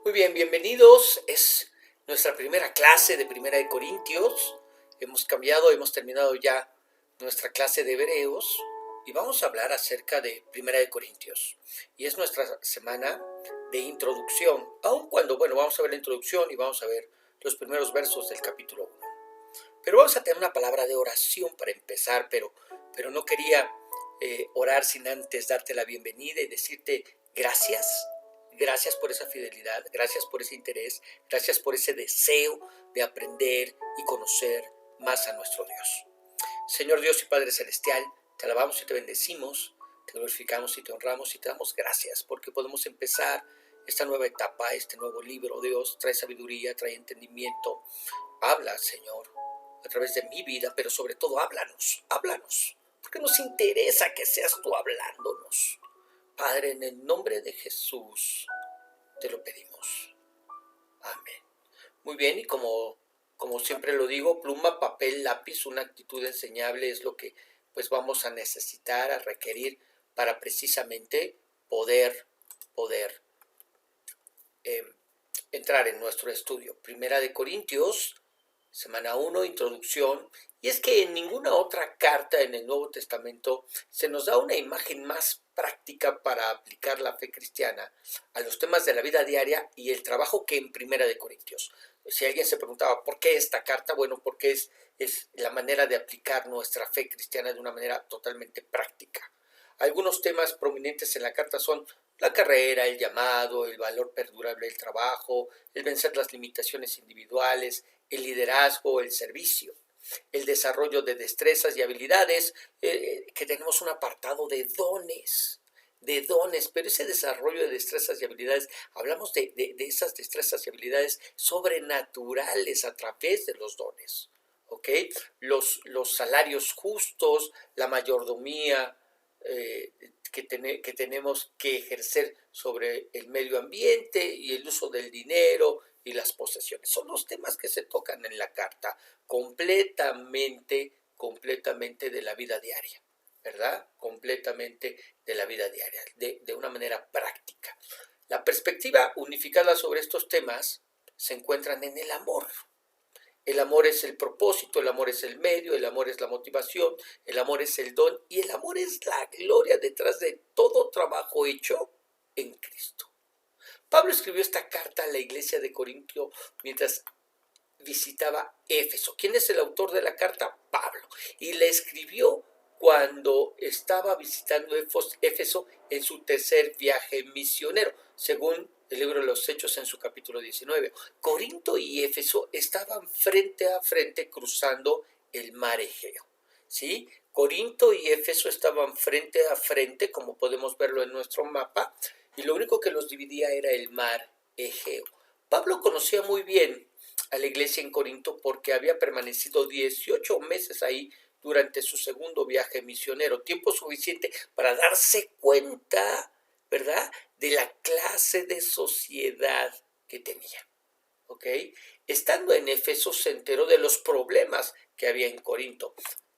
Muy bien, bienvenidos. Es nuestra primera clase de Primera de Corintios. Hemos terminado ya nuestra clase de Hebreos y vamos a hablar acerca de Primera de Corintios. Y es nuestra semana de introducción, aun cuando, vamos a ver la introducción y vamos a ver los primeros versos del capítulo 1. Pero vamos a tener una palabra de oración para empezar, pero no quería orar sin antes darte la bienvenida y decirte gracias. Gracias por esa fidelidad, gracias por ese interés, gracias por ese deseo de aprender y conocer más a nuestro Dios. Señor Dios y Padre Celestial, te alabamos y te bendecimos, te glorificamos y te honramos y te damos gracias porque podemos empezar esta nueva etapa, este nuevo libro. Dios, trae sabiduría, trae entendimiento. Habla, Señor, a través de mi vida, pero sobre todo háblanos, porque nos interesa que seas tú hablándonos. Padre, en el nombre de Jesús te lo pedimos. Amén. Muy bien, y como siempre lo digo, pluma, papel, lápiz, una actitud enseñable es lo que pues vamos a necesitar, a requerir para precisamente poder entrar en nuestro estudio. Primera de Corintios, semana 1, introducción. Y es que en ninguna otra carta en el Nuevo Testamento se nos da una imagen más práctica para aplicar la fe cristiana a los temas de la vida diaria y el trabajo que en Primera de Corintios. Si alguien se preguntaba ¿por qué esta carta? Bueno, porque es la manera de aplicar nuestra fe cristiana de una manera totalmente práctica. Algunos temas prominentes en la carta son la carrera, el llamado, el valor perdurable del trabajo, el vencer las limitaciones individuales, el liderazgo, el servicio, el desarrollo de destrezas y habilidades, que tenemos un apartado de dones, pero ese desarrollo de destrezas y habilidades, hablamos de esas destrezas y habilidades sobrenaturales a través de los dones, ¿ok? Los salarios justos, la mayordomía, que tenemos que ejercer sobre el medio ambiente y el uso del dinero y las posesiones. Son los temas que se tocan en la carta, completamente de la vida diaria, ¿verdad? Completamente de la vida diaria, de una manera práctica. La perspectiva unificada sobre estos temas se encuentran en el amor. El amor es el propósito, el amor es el medio, el amor es la motivación, el amor es el don y el amor es la gloria detrás de todo trabajo hecho en Cristo. Pablo escribió esta carta a la iglesia de Corintio mientras visitaba Éfeso. ¿Quién es el autor de la carta? Pablo. Y la escribió cuando estaba visitando Éfeso en su tercer viaje misionero, según el libro de los Hechos en su capítulo 19. Corinto y Éfeso estaban frente a frente cruzando el mar Egeo, ¿sí? Corinto y Éfeso estaban frente a frente, como podemos verlo en nuestro mapa, y lo único que los dividía era el mar Egeo. Pablo conocía muy bien a la iglesia en Corinto porque había permanecido 18 meses ahí durante su segundo viaje misionero, tiempo suficiente para darse cuenta, ¿verdad?, de la clase de sociedad que tenía, ¿ok? Estando en Éfeso se enteró de los problemas que había en Corinto.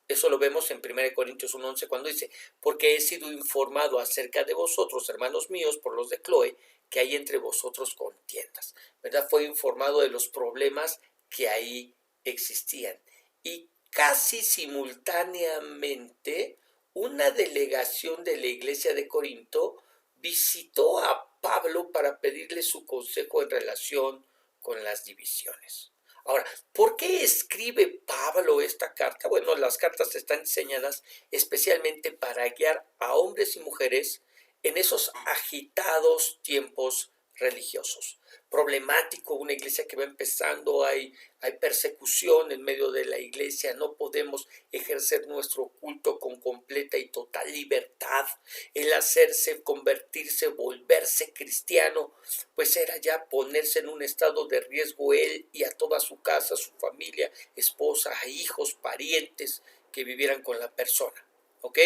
Eso lo vemos en 1 Corintios 1:11 cuando dice, porque he sido informado acerca de vosotros, hermanos míos, por los de Cloé, que hay entre vosotros contiendas, ¿verdad? Fue informado de los problemas que ahí existían. Y casi simultáneamente, una delegación de la iglesia de Corinto visitó a Pablo para pedirle su consejo en relación con las divisiones. Ahora, ¿por qué escribe Pablo esta carta? Bueno, las cartas están diseñadas especialmente para guiar a hombres y mujeres en esos agitados tiempos religiosos. Problemático, una iglesia que va empezando, hay persecución en medio de la iglesia, no podemos ejercer nuestro culto con completa y total libertad. El hacerse, convertirse, volverse cristiano, pues era ya ponerse en un estado de riesgo él y a toda su casa, su familia, esposa, hijos, parientes que vivieran con la persona. ¿Ok?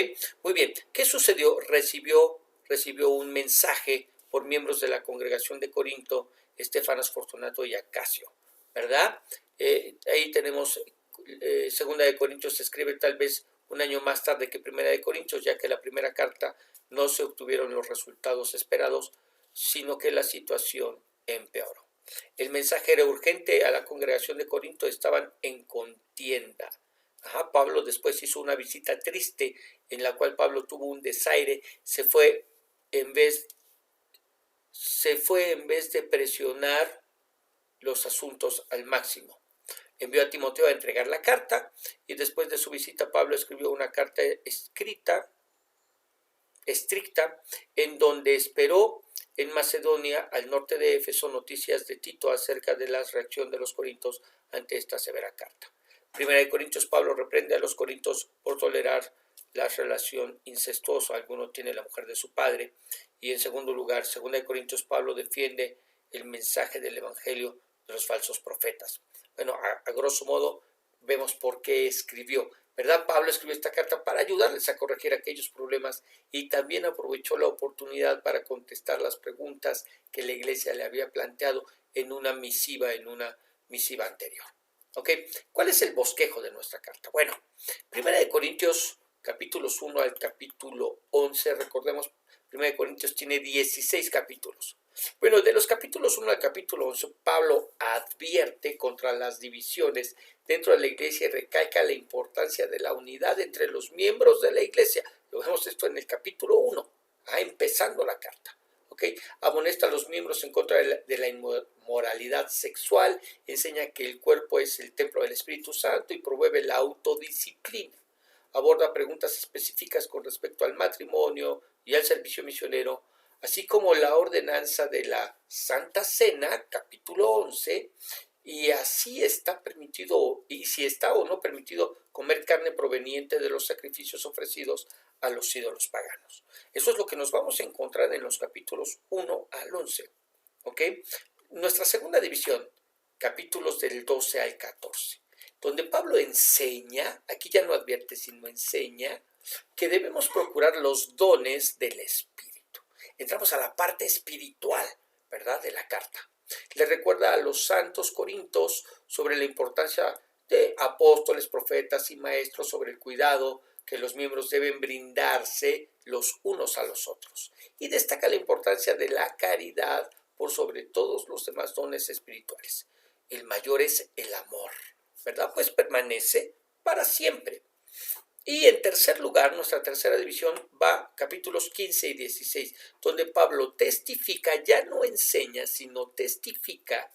Muy bien, ¿qué sucedió? Recibió un mensaje por miembros de la congregación de Corinto, Estefanas, Fortunato y Acasio, ¿verdad? Ahí tenemos, Segunda de Corintios se escribe tal vez un año más tarde que Primera de Corintios, ya que la primera carta no se obtuvieron los resultados esperados, sino que la situación empeoró. El mensaje era urgente. A la congregación de Corinto estaban en contienda. Pablo después hizo una visita triste en la cual Pablo tuvo un desaire. Se fue en vez de presionar los asuntos al máximo. Envió a Timoteo a entregar la carta y después de su visita Pablo escribió una carta estricta en donde esperó en Macedonia, al norte de Éfeso, noticias de Tito acerca de la reacción de los corintios ante esta severa carta. Primera de Corintios, Pablo reprende a los corintios por tolerar la relación incestuosa. Alguno tiene la mujer de su padre. Y en segundo lugar, segunda de Corintios, Pablo defiende el mensaje del evangelio de los falsos profetas. Bueno, a grosso modo vemos por qué escribió, ¿verdad? Pablo escribió esta carta para ayudarles a corregir aquellos problemas y también aprovechó la oportunidad para contestar las preguntas que la iglesia le había planteado en una misiva anterior. ¿Ok? ¿Cuál es el bosquejo de nuestra carta? Bueno, Primera de Corintios, capítulos 1 al capítulo 11, recordemos, Primera de Corintios tiene 16 capítulos. Bueno, de los capítulos 1 al capítulo 11, Pablo advierte contra las divisiones dentro de la iglesia y recalca la importancia de la unidad entre los miembros de la iglesia. Lo vemos esto en el capítulo 1, empezando la carta. ¿Okay? Amonesta a los miembros en contra de la inmoralidad sexual, enseña que el cuerpo es el templo del Espíritu Santo y promueve la autodisciplina. Aborda preguntas específicas con respecto al matrimonio y al servicio misionero, así como la ordenanza de la Santa Cena, capítulo 11, y así está permitido, y si está o no permitido comer carne proveniente de los sacrificios ofrecidos a los ídolos paganos. Eso es lo que nos vamos a encontrar en los capítulos 1 al 11. ¿Ok? Nuestra segunda división, capítulos del 12 al 14, donde Pablo enseña, aquí ya no advierte, sino enseña, que debemos procurar los dones del Espíritu. Entramos a la parte espiritual, ¿verdad?, de la carta. Le recuerda a los santos corintios sobre la importancia de apóstoles, profetas y maestros, sobre el cuidado que los miembros deben brindarse los unos a los otros. Y destaca la importancia de la caridad por sobre todos los demás dones espirituales. El mayor es el amor, ¿verdad? Pues permanece para siempre. Y en tercer lugar, nuestra tercera división va capítulos 15 y 16, donde Pablo testifica, ya no enseña, sino testifica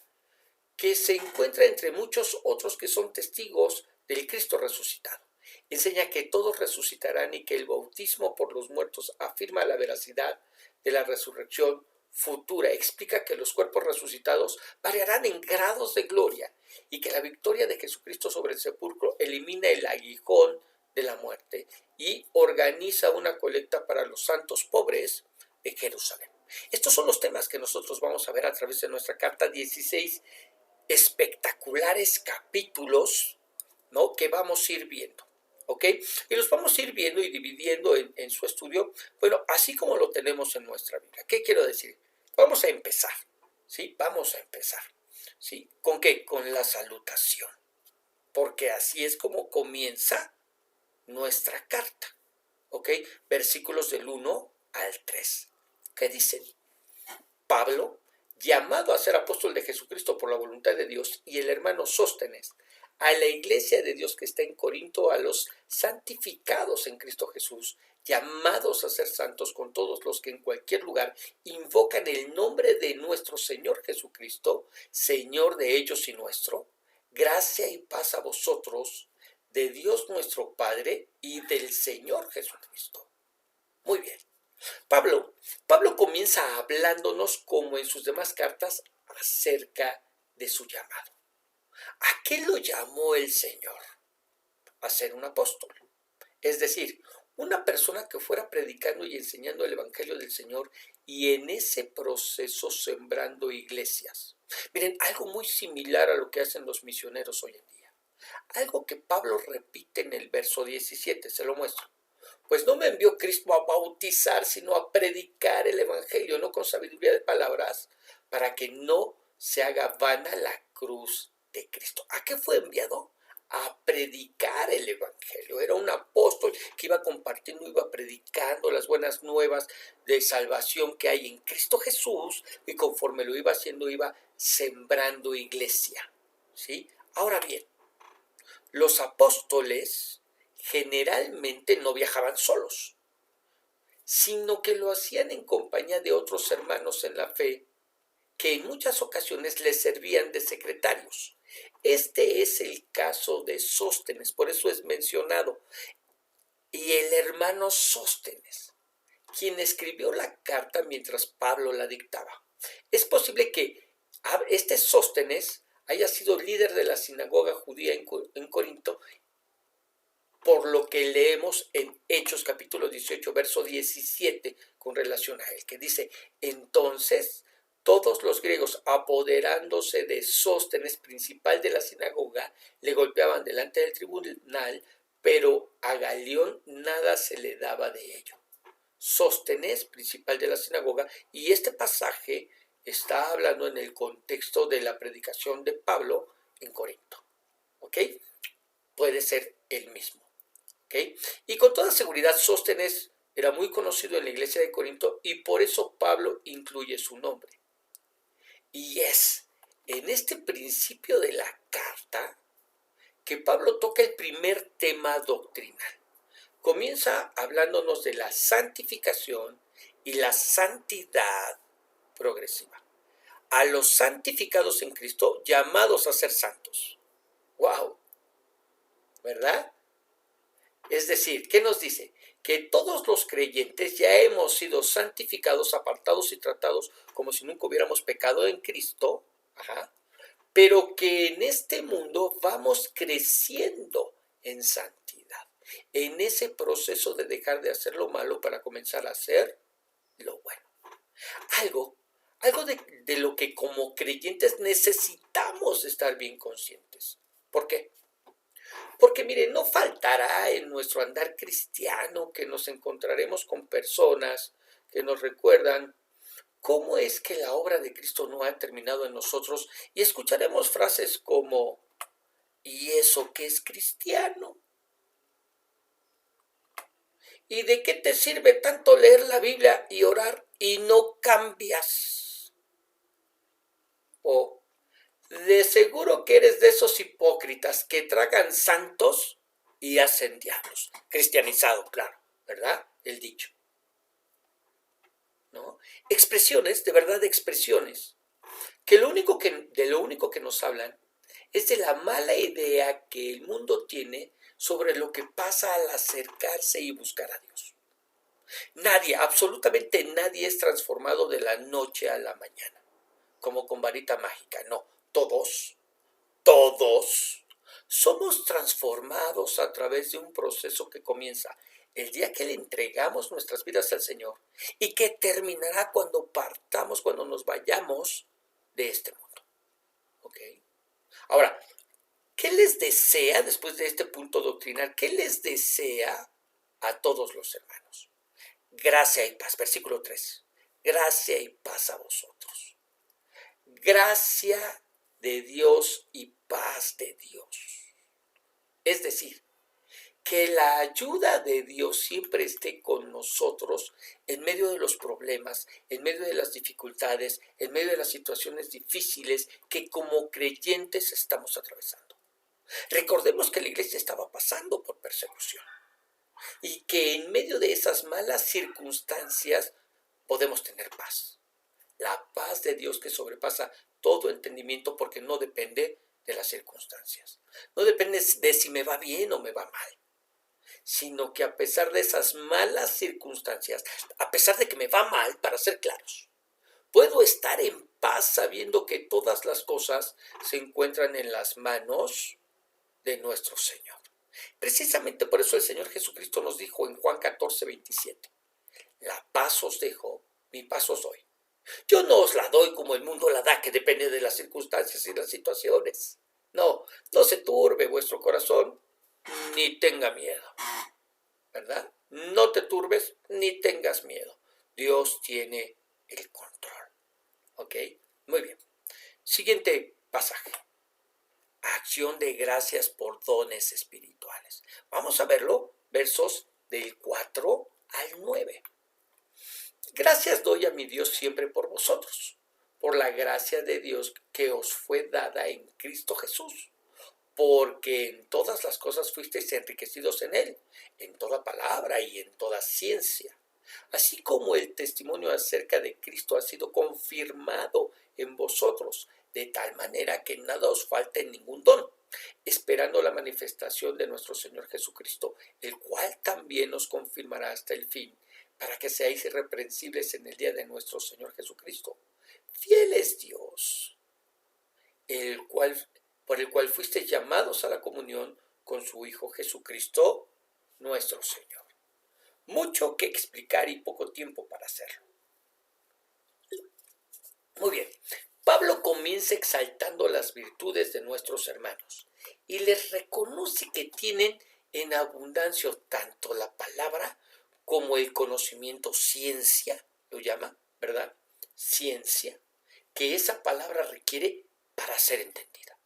que se encuentra entre muchos otros que son testigos del Cristo resucitado. Enseña que todos resucitarán y que el bautismo por los muertos afirma la veracidad de la resurrección futura. Explica que los cuerpos resucitados variarán en grados de gloria y que la victoria de Jesucristo sobre el sepulcro elimina el aguijón de la muerte y organiza una colecta para los santos pobres de Jerusalén. Estos son los temas que nosotros vamos a ver a través de nuestra carta, 16 espectaculares capítulos, ¿no?, que vamos a ir viendo. ¿Ok? Y los vamos a ir viendo y dividiendo en su estudio, bueno, así como lo tenemos en nuestra Biblia. ¿Qué quiero decir? Vamos a empezar, ¿sí? Vamos a empezar, ¿sí? ¿Con qué? Con la salutación, porque así es como comienza nuestra carta, ¿ok? Versículos del 1 al 3, que dicen: Pablo, llamado a ser apóstol de Jesucristo por la voluntad de Dios, y el hermano Sóstenes, a la iglesia de Dios que está en Corinto, a los santificados en Cristo Jesús, llamados a ser santos, con todos los que en cualquier lugar invocan el nombre de nuestro Señor Jesucristo, Señor de ellos y nuestro, gracia y paz a vosotros, de Dios nuestro Padre y del Señor Jesucristo. Muy bien. Pablo comienza hablándonos, como en sus demás cartas, acerca de su llamado. ¿A qué lo llamó el Señor? A ser un apóstol. Es decir, una persona que fuera predicando y enseñando el Evangelio del Señor y en ese proceso sembrando iglesias. Miren, algo muy similar a lo que hacen los misioneros hoy en día. Algo que Pablo repite en el verso 17, se lo muestro. Pues no me envió Cristo a bautizar, sino a predicar el Evangelio, no con sabiduría de palabras, para que no se haga vana la cruz de Cristo. ¿A qué fue enviado? a predicar el evangelio. Era un apóstol que iba compartiendo, iba predicando las buenas nuevas de salvación que hay en Cristo Jesús, y conforme lo iba haciendo iba sembrando iglesia, ¿sí? Ahora bien, los apóstoles generalmente no viajaban solos, sino que lo hacían en compañía de otros hermanos en la fe, que en muchas ocasiones les servían de secretarios. Este es el caso de Sóstenes, por eso es mencionado. Y el hermano Sóstenes, quien escribió la carta mientras Pablo la dictaba. Es posible que este Sóstenes haya sido líder de la sinagoga judía en Corinto, por lo que leemos en Hechos capítulo 18, verso 17, con relación a él, que dice: entonces todos los griegos, apoderándose de Sóstenes, principal de la sinagoga, le golpeaban delante del tribunal, pero a Galión nada se le daba de ello. Sóstenes, principal de la sinagoga, y este pasaje está hablando en el contexto de la predicación de Pablo en Corinto, ¿ok? Puede ser el mismo, ¿ok? Y con toda seguridad Sóstenes era muy conocido en la iglesia de Corinto, y por eso Pablo incluye su nombre. Y es en este principio de la carta que Pablo toca el primer tema doctrinal. Comienza hablándonos de la santificación y la santidad progresiva. A los santificados en Cristo, llamados a ser santos. ¡Wow! ¿Verdad? Es decir, ¿qué nos dice? Que todos los creyentes ya hemos sido santificados, apartados y tratados como si nunca hubiéramos pecado en Cristo, pero que en este mundo vamos creciendo en santidad, en ese proceso de dejar de hacer lo malo para comenzar a hacer lo bueno. Algo de lo que como creyentes necesitamos estar bien conscientes. ¿Por qué? Porque mire, no faltará en nuestro andar cristiano que nos encontraremos con personas que nos recuerdan cómo es que la obra de Cristo no ha terminado en nosotros, y escucharemos frases como: ¿y eso qué es cristiano? ¿Y de qué te sirve tanto leer la Biblia y orar y no cambias? O: de seguro que eres de esos hipócritas que tragan santos y hacen diablos. Cristianizado, claro, ¿verdad? El dicho, ¿no? Expresiones, de verdad, expresiones, que de lo único que nos hablan es de la mala idea que el mundo tiene sobre lo que pasa al acercarse y buscar a Dios. Nadie, absolutamente nadie es transformado de la noche a la mañana, como con varita mágica. No, todos somos transformados a través de un proceso que comienza el día que le entregamos nuestras vidas al Señor, y que terminará cuando partamos, cuando nos vayamos de este mundo. ¿Ok? Ahora, ¿qué les desea después de este punto doctrinal? ¿Qué les desea a todos los hermanos? Gracia y paz. Versículo 3. Gracia y paz a vosotros. Gracia de Dios y paz de Dios. Es decir, que la ayuda de Dios siempre esté con nosotros en medio de los problemas, en medio de las dificultades, en medio de las situaciones difíciles que como creyentes estamos atravesando. Recordemos que la iglesia estaba pasando por persecución, y que en medio de esas malas circunstancias podemos tener paz. La paz de Dios que sobrepasa todo entendimiento, porque no depende de las circunstancias. No depende de si me va bien o me va mal, sino que a pesar de esas malas circunstancias, a pesar de que me va mal, para ser claros, puedo estar en paz sabiendo que todas las cosas se encuentran en las manos de nuestro Señor. Precisamente por eso el Señor Jesucristo nos dijo en Juan 14:27, la paz os dejo, mi paz os doy. Yo no os la doy como el mundo la da, que depende de las circunstancias y las situaciones. No se turbe vuestro corazón, ni tenga miedo, ¿verdad? No te turbes ni tengas miedo. Dios tiene el control. ¿Ok? Muy bien. Siguiente pasaje. acción de gracias por dones espirituales. Vamos a verlo, versos del 4 al 9. Gracias doy a mi Dios siempre por vosotros, por la gracia de Dios que os fue dada en Cristo Jesús, porque en todas las cosas fuisteis enriquecidos en Él, en toda palabra y en toda ciencia, así como el testimonio acerca de Cristo ha sido confirmado en vosotros, de tal manera que nada os falte en ningún don, esperando la manifestación de nuestro Señor Jesucristo, el cual también os confirmará hasta el fin, para que seáis irreprensibles en el día de nuestro Señor Jesucristo. Fiel es Dios, por el cual fuisteis llamados a la comunión con su Hijo Jesucristo, nuestro Señor. Mucho que explicar y poco tiempo para hacerlo. Muy bien, Pablo comienza exaltando las virtudes de nuestros hermanos y les reconoce que tienen en abundancia tanto la palabra como el conocimiento, ciencia, lo llama, ¿verdad? Ciencia, que esa palabra requiere para ser entendida.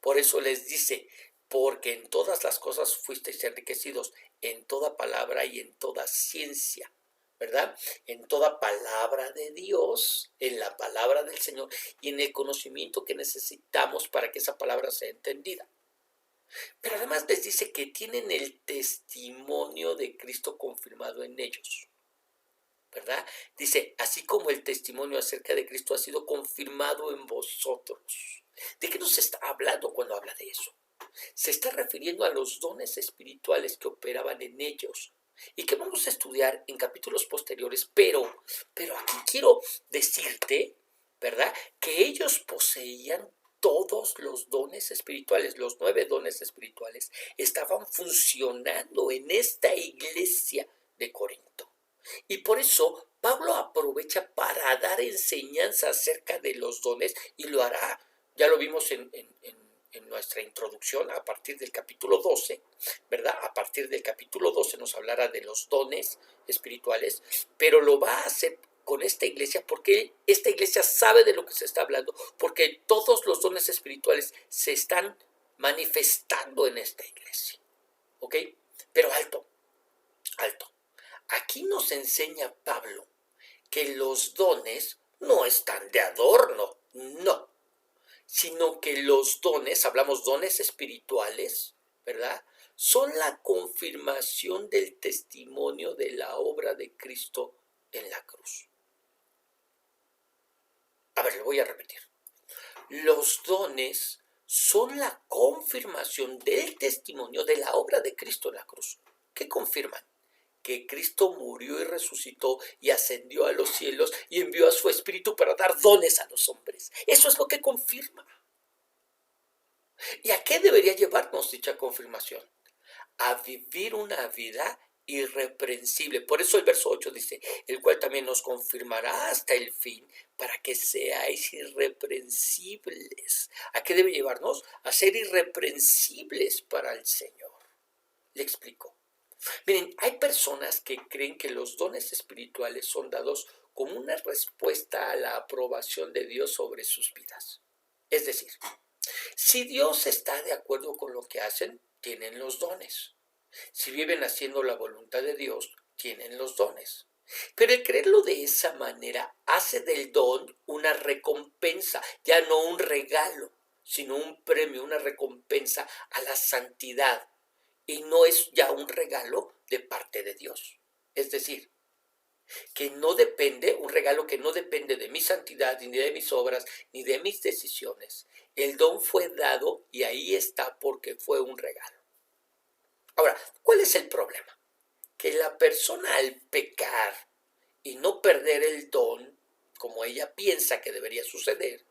Por eso les dice, porque en todas las cosas fuisteis enriquecidos, en toda palabra y en toda ciencia, ¿verdad? En toda palabra de Dios, en la palabra del Señor y en el conocimiento que necesitamos para que esa palabra sea entendida. Pero además les dice que tienen el testimonio de Cristo confirmado en ellos, ¿verdad? Dice, así como el testimonio acerca de Cristo ha sido confirmado en vosotros. ¿De qué nos está hablando cuando habla de eso? Se está refiriendo a los dones espirituales que operaban en ellos y que vamos a estudiar en capítulos posteriores, pero aquí quiero decirte, ¿verdad?, que ellos poseían todos los dones espirituales, los 9 dones espirituales, estaban funcionando en esta iglesia de Corinto. Y por eso Pablo aprovecha para dar enseñanza acerca de los dones y lo hará. Ya lo vimos en nuestra introducción a partir del capítulo 12, ¿verdad? A partir del capítulo 12 nos hablará de los dones espirituales, pero lo va a hacer con esta iglesia porque esta iglesia sabe de lo que se está hablando, porque todos los dones espirituales se están manifestando en esta iglesia, ¿ok? Pero alto. Aquí nos enseña Pablo que los dones no están de adorno, no, sino que los dones, hablamos dones espirituales, ¿verdad?, son la confirmación del testimonio de la obra de Cristo en la cruz. A ver, lo voy a repetir. Los dones son la confirmación del testimonio de la obra de Cristo en la cruz. ¿Qué confirman? Que Cristo murió y resucitó y ascendió a los cielos y envió a su Espíritu para dar dones a los hombres. Eso es lo que confirma. ¿Y a qué debería llevarnos dicha confirmación? A vivir una vida irreprensible. Por eso el verso 8 dice, el cual también nos confirmará hasta el fin para que seáis irreprensibles. ¿A qué debe llevarnos? A ser irreprensibles para el Señor. Le explico. Miren, hay personas que creen que los dones espirituales son dados como una respuesta a la aprobación de Dios sobre sus vidas. Es decir, si Dios está de acuerdo con lo que hacen, tienen los dones. Si viven haciendo la voluntad de Dios, tienen los dones. Pero el creerlo de esa manera hace del don una recompensa, ya no un regalo, sino un premio, una recompensa a la santidad. Y no es ya un regalo de parte de Dios. Es decir, que no depende, un regalo que no depende de mi santidad, ni de mis obras, ni de mis decisiones. El don fue dado y ahí está porque fue un regalo. Ahora, ¿cuál es el problema? Que la persona al pecar y no perder el don, como ella piensa que debería suceder,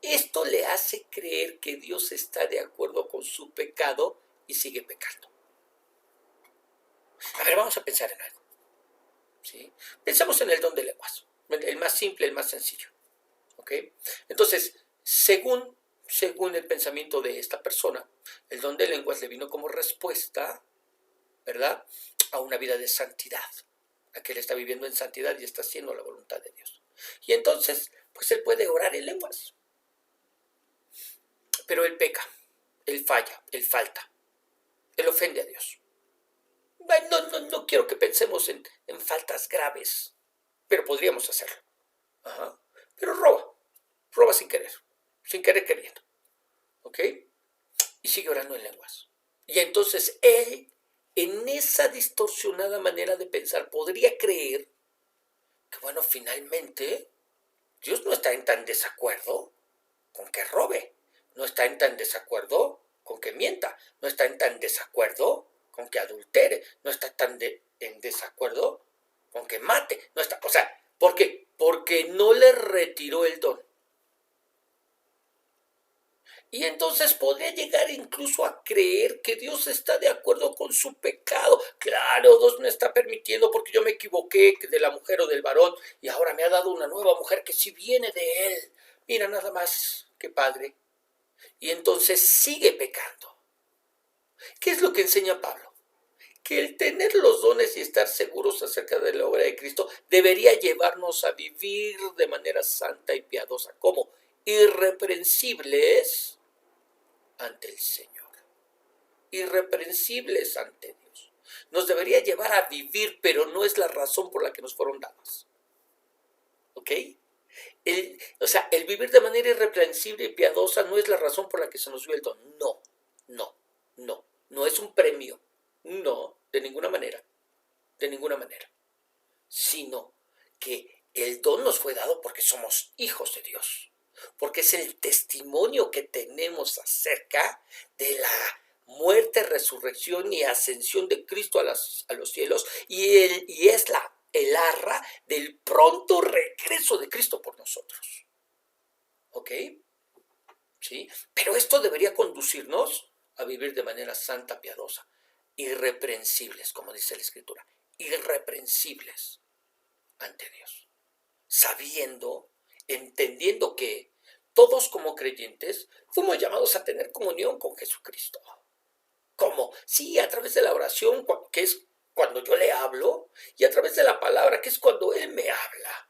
esto le hace creer que Dios está de acuerdo con su pecado y sigue pecando. A ver, vamos a pensar en algo. ¿Sí? Pensamos en el don de lenguas, el más simple, el más sencillo. ¿Ok? Entonces, según el pensamiento de esta persona, el don de lenguas le vino como respuesta, ¿verdad?, a una vida de santidad, a que él está viviendo en santidad y está haciendo la voluntad de Dios. Y entonces, pues él puede orar en lenguas. Pero él peca, él falla, él falta, él ofende a Dios. No quiero que pensemos en faltas graves, pero podríamos hacerlo. Ajá. Pero roba sin querer queriendo. ¿Ok? Y sigue orando en lenguas. Y entonces él, en esa distorsionada manera de pensar, podría creer que, bueno, finalmente Dios no está en tan desacuerdo con que robe, no está en tan desacuerdo con que mienta, no está en tan desacuerdo con que adultere, no está en desacuerdo con que mate, no está, o sea, ¿por qué? Porque no le retiró el don. Y entonces podría llegar incluso a creer que Dios está de acuerdo con su pecado. Claro, Dios me está permitiendo porque yo me equivoqué de la mujer o del varón y ahora me ha dado una nueva mujer que sí viene de él. Mira nada más, qué padre. Y entonces sigue pecando. ¿Qué es lo que enseña Pablo? Que el tener los dones y estar seguros acerca de la obra de Cristo debería llevarnos a vivir de manera santa y piadosa, como irreprensibles ante el Señor, irreprensibles ante Dios. Nos debería llevar a vivir, pero no es la razón por la que nos fueron dadas. ¿Ok? El vivir de manera irreprensible y piadosa no es la razón por la que se nos dio el don. No es un premio. No, de ninguna manera. De ninguna manera. Sino que el don nos fue dado porque somos hijos de Dios. Porque es el testimonio que tenemos acerca de la muerte, resurrección y ascensión de Cristo a los cielos. Y es el arra del pronto regreso de Cristo por nosotros. ¿Ok? ¿Sí? Pero esto debería conducirnos a vivir de manera santa, piadosa, irreprensibles, como dice la Escritura, irreprensibles ante Dios, sabiendo, entendiendo que todos como creyentes fuimos llamados a tener comunión con Jesucristo. ¿Cómo? Sí, a través de la oración, que es cuando yo le hablo, y a través de la palabra, que es cuando Él me habla.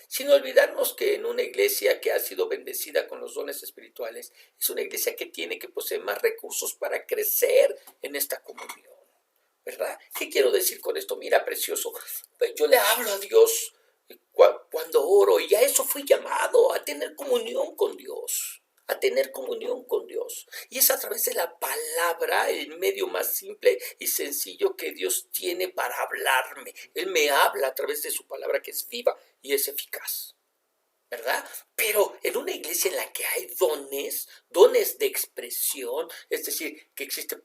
Sin olvidarnos que en una iglesia que ha sido bendecida con los dones espirituales, es una iglesia que tiene que poseer más recursos para crecer en esta comunión, ¿verdad? ¿Qué quiero decir con esto? Mira, precioso, yo le hablo a Dios cuando oro y a eso fui llamado, a tener comunión con Dios. A tener comunión con Dios. Y es a través de la palabra el medio más simple y sencillo que Dios tiene para hablarme. Él me habla a través de su palabra que es viva y es eficaz, ¿verdad? Pero en una iglesia en la que hay dones de expresión, es decir, que existe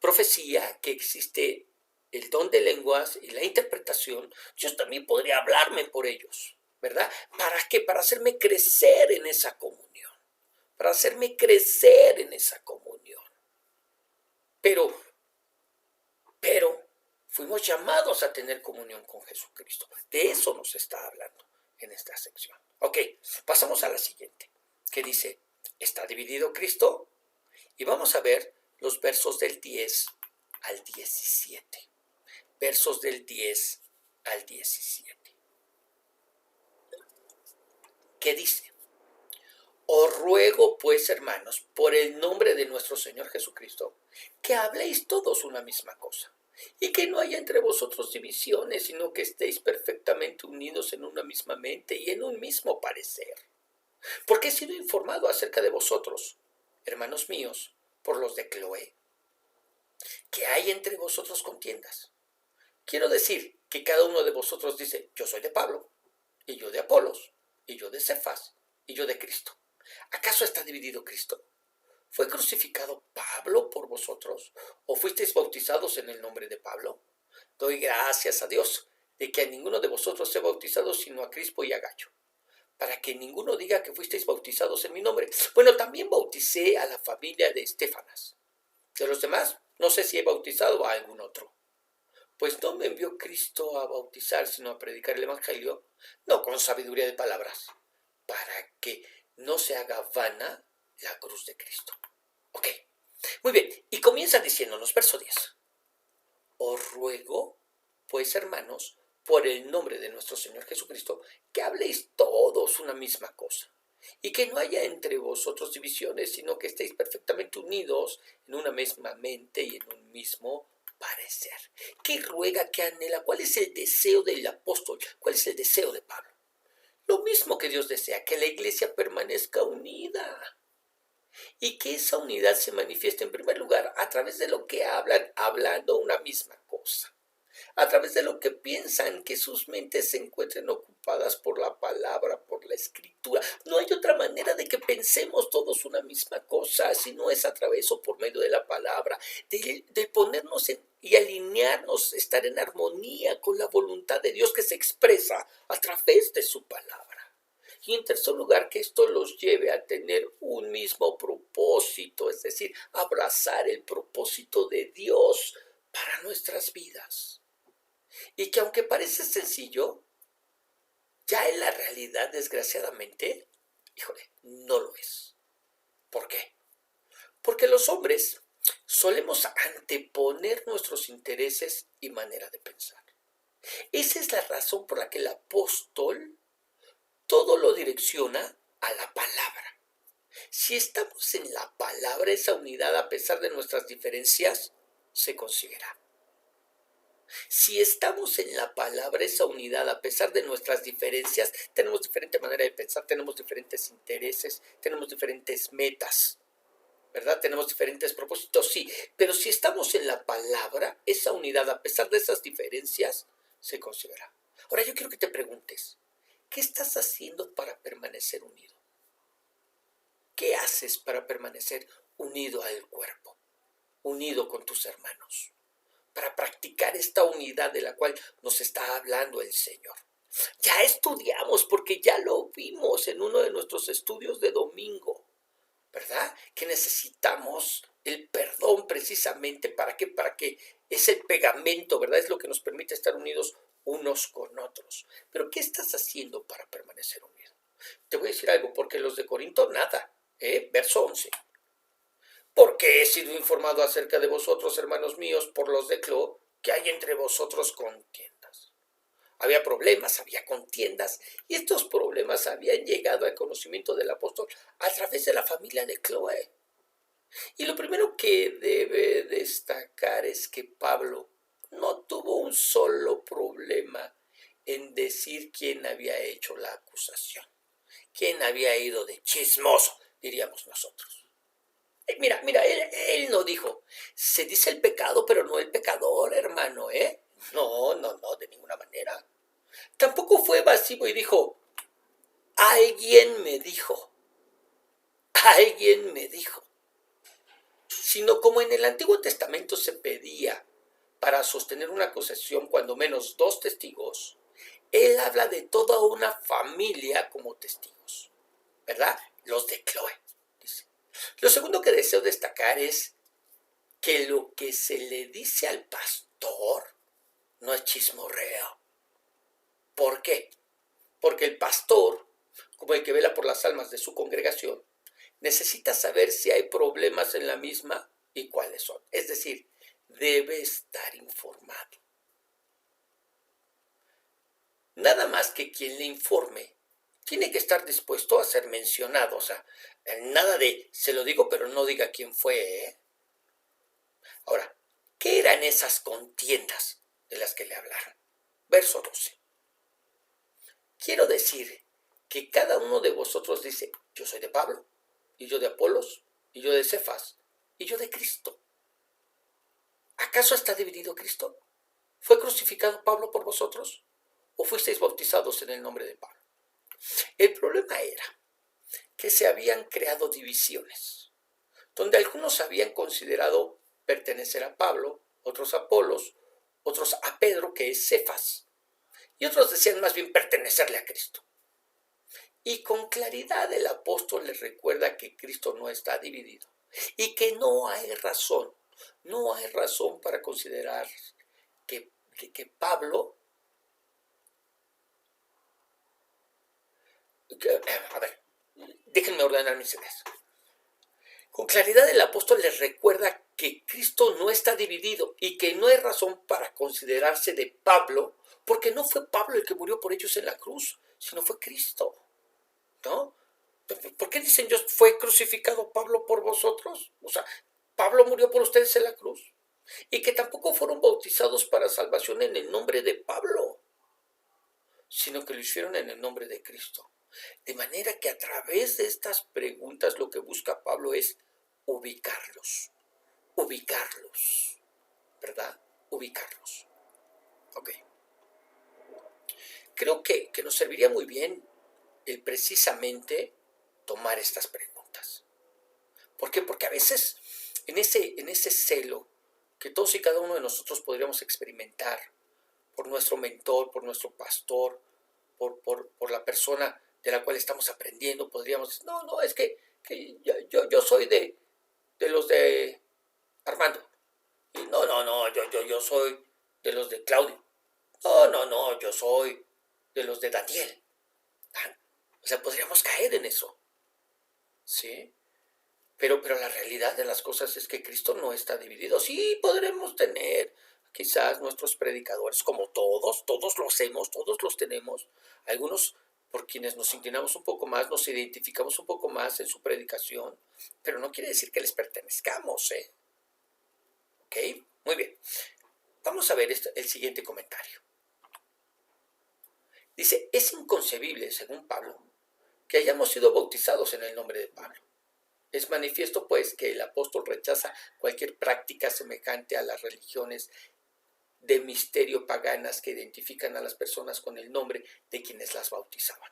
profecía, que existe el don de lenguas y la interpretación, Dios también podría hablarme por ellos, ¿verdad? ¿Para qué? Para hacerme crecer en esa comunión, para hacerme crecer en esa comunión. Pero fuimos llamados a tener comunión con Jesucristo. De eso nos está hablando en esta sección. Ok, pasamos a la siguiente, que dice, ¿está dividido Cristo? Y vamos a ver los versos del 10 al 17. Versos del 10 al 17. ¿Qué dice? Os ruego, pues, hermanos, por el nombre de nuestro Señor Jesucristo, que habléis todos una misma cosa, y que no haya entre vosotros divisiones, sino que estéis perfectamente unidos en una misma mente y en un mismo parecer. Porque he sido informado acerca de vosotros, hermanos míos, por los de Cloé, que hay entre vosotros contiendas. Quiero decir que cada uno de vosotros dice, yo soy de Pablo, y yo de Apolos, y yo de Cefas, y yo de Cristo. ¿Acaso está dividido Cristo? ¿Fue crucificado Pablo por vosotros? ¿O fuisteis bautizados en el nombre de Pablo? Doy gracias a Dios de que a ninguno de vosotros he bautizado sino a Crispo y a Gayo, para que ninguno diga que fuisteis bautizados en mi nombre. Bueno, también bauticé a la familia de Estéfanas. De los demás, no sé si he bautizado a algún otro. Pues no me envió Cristo a bautizar, sino a predicar el Evangelio, no con sabiduría de palabras, para que no se haga vana la cruz de Cristo. Ok, muy bien, y comienza diciéndonos, verso 10. Os ruego, pues hermanos, por el nombre de nuestro Señor Jesucristo, que habléis todos una misma cosa, y que no haya entre vosotros divisiones, sino que estéis perfectamente unidos en una misma mente y en un mismo parecer. ¿Qué ruega, qué anhela? ¿Cuál es el deseo del apóstol? ¿Cuál es el deseo de Pablo? Lo mismo que Dios desea, que la iglesia permanezca unida y que esa unidad se manifieste en primer lugar a través de lo que hablan, hablando una misma cosa, a través de lo que piensan, que sus mentes se encuentren ocupadas por la palabra, por la escritura. No hay otra manera de que pensemos todos una misma cosa, si no es a través o por medio de la palabra, de ponernos y alinearnos, estar en armonía con la voluntad de Dios que se expresa a través de su palabra. Y en tercer lugar, que esto los lleve a tener un mismo propósito, es decir, abrazar el propósito de Dios para nuestras vidas. Y que aunque parece sencillo, ya en la realidad, desgraciadamente, híjole, no lo es. ¿Por qué? Porque los hombres solemos anteponer nuestros intereses y manera de pensar. Esa es la razón por la que el apóstol todo lo direcciona a la palabra. Si estamos en la palabra, esa unidad, a pesar de nuestras diferencias, se conseguirá. Si estamos en la palabra, esa unidad, a pesar de nuestras diferencias, tenemos diferente manera de pensar, tenemos diferentes intereses, tenemos diferentes metas, ¿verdad? Tenemos diferentes propósitos, sí, pero si estamos en la palabra, esa unidad, a pesar de esas diferencias, se conseguirá. Ahora yo quiero que te preguntes, ¿qué estás haciendo para permanecer unido? ¿Qué haces para permanecer unido al cuerpo, unido con tus hermanos? Para practicar esta unidad de la cual nos está hablando el Señor. Ya estudiamos, porque ya lo vimos en uno de nuestros estudios de domingo, ¿verdad? Que necesitamos el perdón precisamente para que es el pegamento, ¿verdad? Es lo que nos permite estar unidos unos con otros. Pero ¿qué estás haciendo para permanecer unido? Te voy a decir algo, porque los de Corinto nada, verso 11. Porque he sido informado acerca de vosotros, hermanos míos, por los de Clo, que hay entre vosotros contiendas. Había problemas, había contiendas, y estos problemas habían llegado al conocimiento del apóstol a través de la familia de Cloé. Y lo primero que debe destacar es que Pablo no tuvo un solo problema en decir quién había hecho la acusación, quién había ido de chismoso, diríamos nosotros. Mira, él no dijo, se dice el pecado, pero no el pecador, hermano, ¿eh? No, de ninguna manera. Tampoco fue evasivo y dijo, alguien me dijo. Sino como en el Antiguo Testamento se pedía para sostener una acusación cuando menos 2 testigos, él habla de toda una familia como testigos, ¿verdad? Los de Cloé. Lo segundo que deseo destacar es que lo que se le dice al pastor no es chismorreo. ¿Por qué? Porque el pastor, como el que vela por las almas de su congregación, necesita saber si hay problemas en la misma y cuáles son. Es decir, debe estar informado. Nada más que quien le informe tiene que estar dispuesto a ser mencionado. O sea, nada de se lo digo, pero no diga quién fue, ¿eh? Ahora, ¿qué eran esas contiendas de las que le hablaron? Verso 12. Quiero decir que cada uno de vosotros dice, yo soy de Pablo, y yo de Apolos, y yo de Cefas, y yo de Cristo. ¿Acaso está dividido Cristo? ¿Fue crucificado Pablo por vosotros? ¿O fuisteis bautizados en el nombre de Pablo? El problema era que se habían creado divisiones, donde algunos habían considerado pertenecer a Pablo, otros a Apolos, otros a Pedro, que es Cefas, y otros decían más bien pertenecerle a Cristo. Y con claridad el apóstol les recuerda que Cristo no está dividido y que no hay razón para considerar que Pablo, a ver, déjenme ordenar mis ideas. Con claridad el apóstol les recuerda que Cristo no está dividido y que no hay razón para considerarse de Pablo, porque no fue Pablo el que murió por ellos en la cruz, sino fue Cristo, ¿no? ¿Por qué dicen yo fue crucificado Pablo por vosotros? O sea, Pablo murió por ustedes en la cruz. Y que tampoco fueron bautizados para salvación en el nombre de Pablo, sino que lo hicieron en el nombre de Cristo. De manera que a través de estas preguntas lo que busca Pablo es ubicarlos, ¿verdad? Ubicarlos. Ok. Creo que nos serviría muy bien el precisamente tomar estas preguntas. ¿Por qué? Porque a veces en ese celo que todos y cada uno de nosotros podríamos experimentar por nuestro mentor, por nuestro pastor, por la persona de la cual estamos aprendiendo, podríamos decir, no, es que yo soy de los de Armando. Y no, yo soy de los de Claudio. No, yo soy de los de Daniel. O sea, podríamos caer en eso, ¿sí? Pero la realidad de las cosas es que Cristo no está dividido. Sí, podremos tener quizás nuestros predicadores, como todos lo hacemos, todos los tenemos. Algunos por quienes nos inclinamos un poco más, nos identificamos un poco más en su predicación, pero no quiere decir que les pertenezcamos, ¿eh? ¿Ok? Muy bien. Vamos a ver el siguiente comentario. Dice, es inconcebible, según Pablo, que hayamos sido bautizados en el nombre de Pablo. Es manifiesto, pues, que el apóstol rechaza cualquier práctica semejante a las religiones de misterio paganas que identifican a las personas con el nombre de quienes las bautizaban.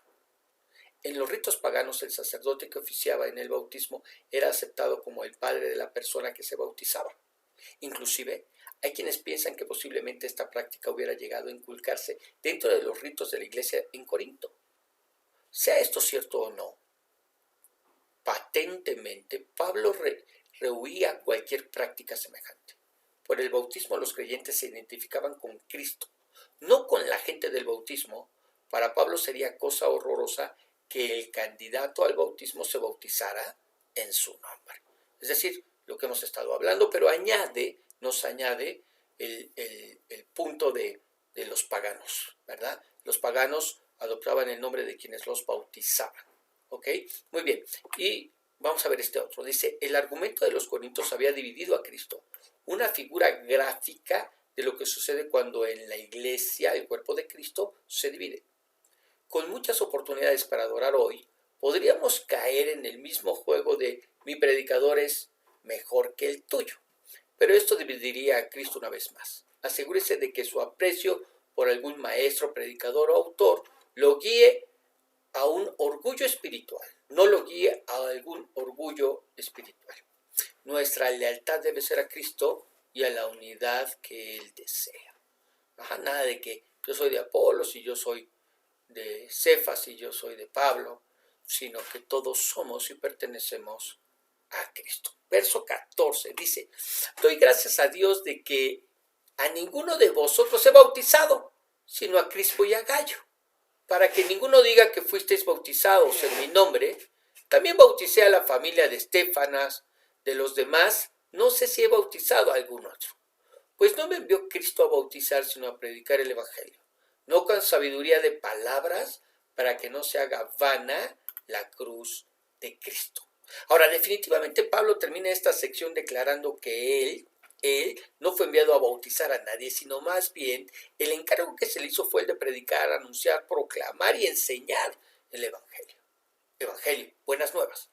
En los ritos paganos, el sacerdote que oficiaba en el bautismo era aceptado como el padre de la persona que se bautizaba. Inclusive, hay quienes piensan que posiblemente esta práctica hubiera llegado a inculcarse dentro de los ritos de la iglesia en Corinto. Sea esto cierto o no, patentemente Pablo rehuía cualquier práctica semejante. Por el bautismo los creyentes se identificaban con Cristo, no con la gente del bautismo. Para Pablo sería cosa horrorosa que el candidato al bautismo se bautizara en su nombre. Es decir, lo que hemos estado hablando, pero nos añade el punto de los paganos, ¿verdad? Los paganos adoptaban el nombre de quienes los bautizaban. ¿Ok? Muy bien. Y vamos a ver este otro. Dice, el argumento de los corintios había dividido a Cristo. Una figura gráfica de lo que sucede cuando en la iglesia el cuerpo de Cristo se divide. Con muchas oportunidades para adorar hoy, podríamos caer en el mismo juego de mi predicador es mejor que el tuyo. Pero esto dividiría a Cristo una vez más. Asegúrese de que su aprecio por algún maestro, predicador o autor lo guíe a un orgullo espiritual, no lo guíe a algún orgullo espiritual. Nuestra lealtad debe ser a Cristo y a la unidad que Él desea. Nada de que yo soy de Apolos y yo soy de Cefas y yo soy de Pablo, sino que todos somos y pertenecemos a Cristo. Verso 14 dice, doy gracias a Dios de que a ninguno de vosotros he bautizado, sino a Crispo y a Gallo, para que ninguno diga que fuisteis bautizados en mi nombre. También bauticé a la familia de Estéfanas. De los demás, no sé si he bautizado a algún otro. Pues no me envió Cristo a bautizar, sino a predicar el Evangelio, no con sabiduría de palabras, para que no se haga vana la cruz de Cristo. Ahora, definitivamente Pablo termina esta sección declarando que él no fue enviado a bautizar a nadie, sino más bien el encargo que se le hizo fue el de predicar, anunciar, proclamar y enseñar el Evangelio. Evangelio, buenas nuevas.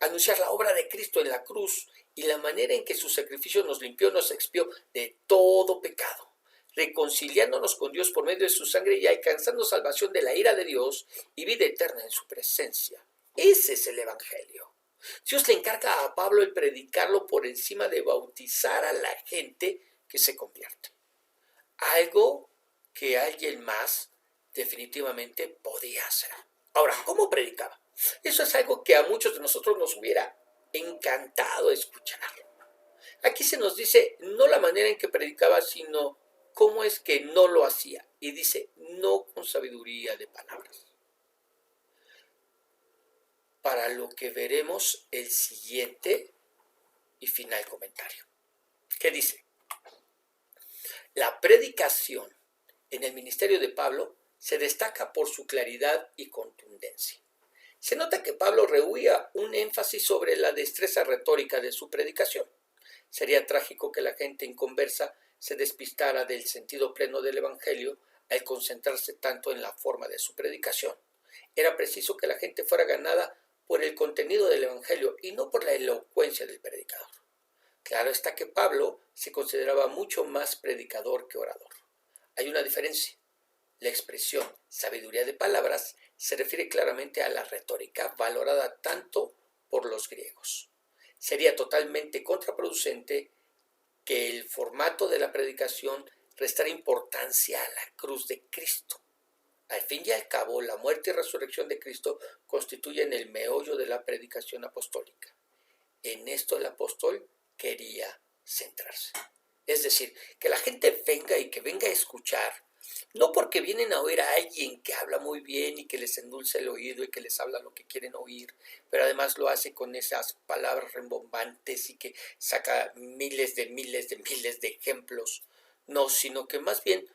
Anunciar la obra de Cristo en la cruz y la manera en que su sacrificio nos limpió, nos expió de todo pecado, reconciliándonos con Dios por medio de su sangre y alcanzando salvación de la ira de Dios y vida eterna en su presencia. Ese es el Evangelio. Dios le encarga a Pablo el predicarlo por encima de bautizar a la gente que se convierte. Algo que alguien más definitivamente podía hacer. Ahora, ¿cómo predicaba? Eso es algo que a muchos de nosotros nos hubiera encantado escuchar. Aquí se nos dice no la manera en que predicaba, sino cómo es que no lo hacía. Y dice, no con sabiduría de palabras. Para lo que veremos el siguiente y final comentario. ¿Qué dice? La predicación en el ministerio de Pablo se destaca por su claridad y contundencia. Se nota que Pablo rehuía un énfasis sobre la destreza retórica de su predicación. Sería trágico que la gente inconversa se despistara del sentido pleno del Evangelio al concentrarse tanto en la forma de su predicación. Era preciso que la gente fuera ganada por el contenido del Evangelio y no por la elocuencia del predicador. Claro está que Pablo se consideraba mucho más predicador que orador. Hay una diferencia. La expresión sabiduría de palabras se refiere claramente a la retórica valorada tanto por los griegos. Sería totalmente contraproducente que el formato de la predicación restara importancia a la cruz de Cristo. Al fin y al cabo, la muerte y resurrección de Cristo constituyen el meollo de la predicación apostólica. En esto el apóstol quería centrarse. Es decir, que la gente venga y que venga a escuchar, no porque vienen a oír a alguien que habla muy bien y que les endulce el oído y que les habla lo que quieren oír, pero además lo hace con esas palabras rimbombantes y que saca miles de ejemplos. No, sino que más bien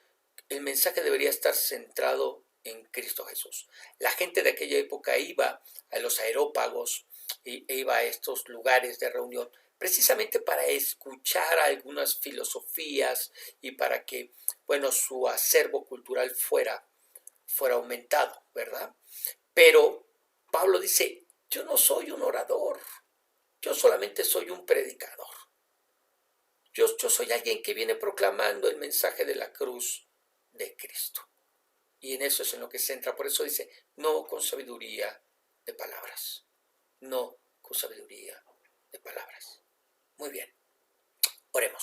el mensaje debería estar centrado en Cristo Jesús. La gente de aquella época iba a los aerópagos e iba a estos lugares de reunión precisamente para escuchar algunas filosofías y para que, bueno, su acervo cultural fuera aumentado, ¿verdad? Pero Pablo dice, yo no soy un orador, yo solamente soy un predicador. Yo soy alguien que viene proclamando el mensaje de la cruz de Cristo. Y en eso es en lo que se centra. Por eso dice, no con sabiduría de palabras. No con sabiduría de palabras. Muy bien. Oremos.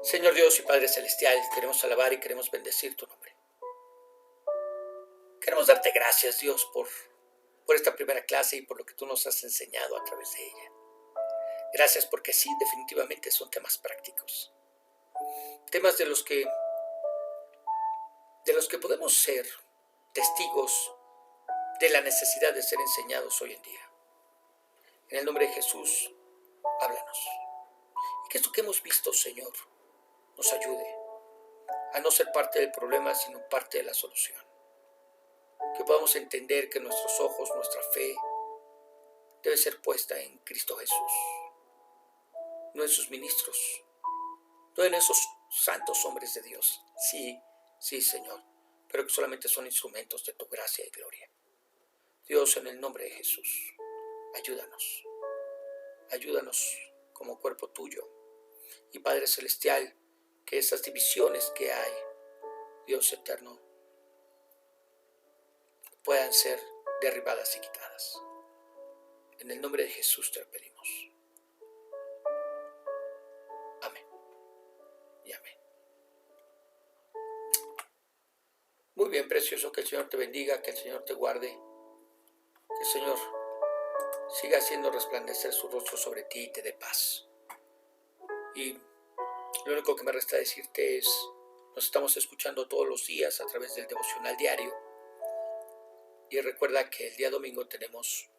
Señor Dios y Padre Celestial, queremos alabar y queremos bendecir tu nombre. Queremos darte gracias, Dios, por esta primera clase y por lo que tú nos has enseñado a través de ella. Gracias porque sí, definitivamente son temas prácticos. Temas de los que podemos ser testigos de la necesidad de ser enseñados hoy en día. En el nombre de Jesús, háblanos. Y que esto que hemos visto, Señor, nos ayude a no ser parte del problema, sino parte de la solución. Que podamos entender que nuestros ojos, nuestra fe, debe ser puesta en Cristo Jesús, no en sus ministros, no en esos santos hombres de Dios. Sí, sí, Señor, pero que solamente son instrumentos de tu gracia y gloria. Dios, en el nombre de Jesús, ayúdanos. Ayúdanos como cuerpo tuyo. Y Padre Celestial, que esas divisiones que hay, Dios eterno, puedan ser derribadas y quitadas. En el nombre de Jesús te lo pedimos. Amén. Y amén. Muy bien, precioso, que el Señor te bendiga, que el Señor te guarde, que el Señor siga haciendo resplandecer su rostro sobre ti y te dé paz. Y lo único que me resta decirte es, nos estamos escuchando todos los días a través del devocional diario. Y recuerda que el día domingo tenemos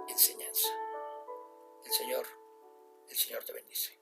enseñanza. El Señor te bendice.